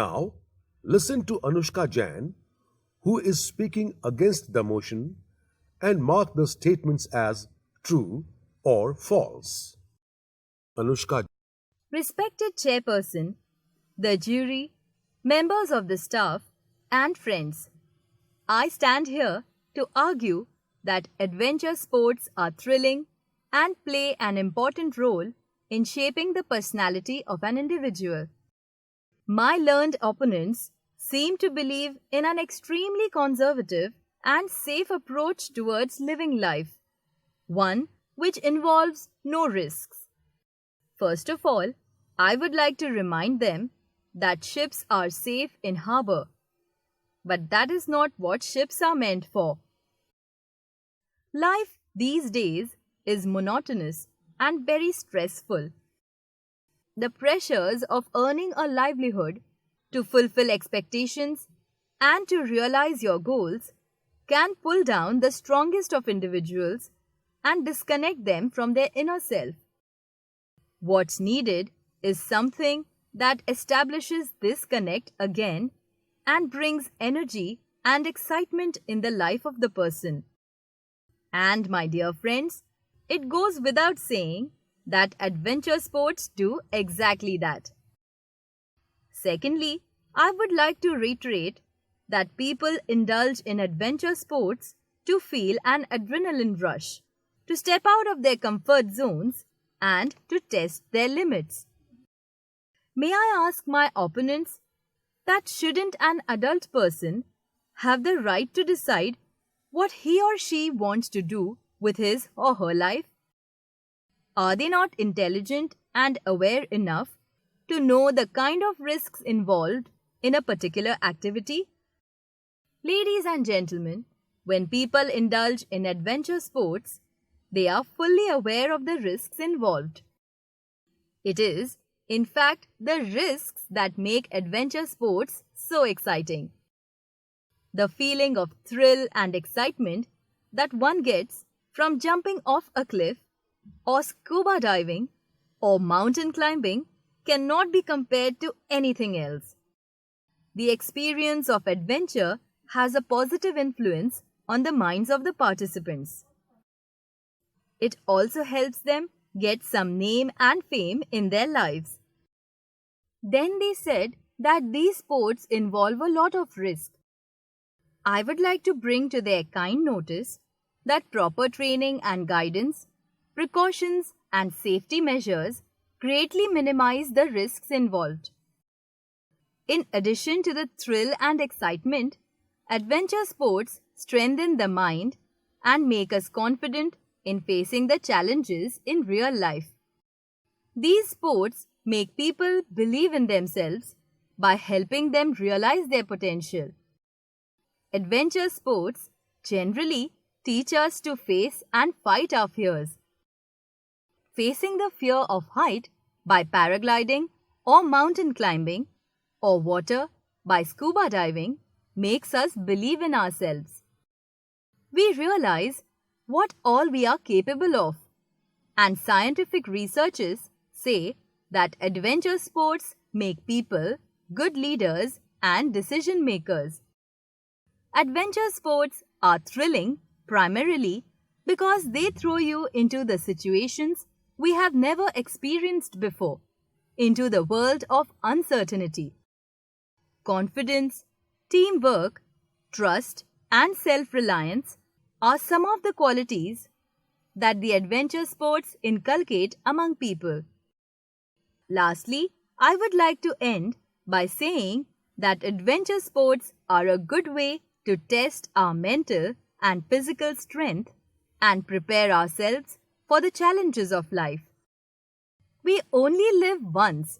Now, listen to Anushka Jain, who is speaking against the motion, and mark the statements as true or false. Anushka. Respected Chairperson, the jury, members of the staff, and friends, I stand here to argue that adventure sports are thrilling and play an important role in shaping the personality of an individual. My learned opponents seem to believe in an extremely conservative and safe approach towards living life, one which involves no risks. First of all, I would like to remind them that ships are safe in harbor. But that is not what ships are meant for. Life these days is monotonous and very stressful. The pressures of earning a livelihood, to fulfill expectations, and to realize your goals can pull down the strongest of individuals and disconnect them from their inner self. What's needed is something that establishes this connect again and brings energy and excitement in the life of the person. And my dear friends, it goes without saying that adventure sports do exactly that. Secondly, I would like to reiterate that people indulge in adventure sports to feel an adrenaline rush, to step out of their comfort zones and to test their limits. May I ask my opponents that shouldn't an adult person have the right to decide what he or she wants to do with his or her life? Are they not intelligent and aware enough to know the kind of risks involved in a particular activity? Ladies and gentlemen, when people indulge in adventure sports, they are fully aware of the risks involved. It is, in fact, the risks that make adventure sports so exciting. The feeling of thrill and excitement that one gets from jumping off a cliff or scuba diving or mountain climbing cannot be compared to anything else. The experience of adventure has a positive influence on the minds of the participants. It also helps them get some name and fame in their lives. Then they said that these sports involve a lot of risk. I would like to bring to their kind notice that proper training and guidance, precautions and safety measures greatly minimize the risks involved. In addition to the thrill and excitement, adventure sports strengthen the mind and make us confident in facing the challenges in real life. These sports make people believe in themselves by helping them realize their potential. Adventure sports generally teach us to face and fight our fears. Facing the fear of height by paragliding or mountain climbing or water by scuba diving makes us believe in ourselves. We realize what all we are capable of, and scientific researchers say that adventure sports make people good leaders and decision makers. Adventure sports are thrilling primarily because they throw you into the situations we have never experienced before, into the world of uncertainty. Confidence, teamwork, trust, and self-reliance are some of the qualities that the adventure sports inculcate among people. Lastly, I would like to end by saying that adventure sports are a good way to test our mental and physical strength and prepare ourselves for the challenges of life. We only live once.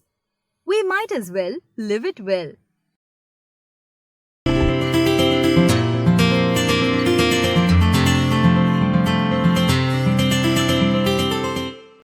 We might as well live it well.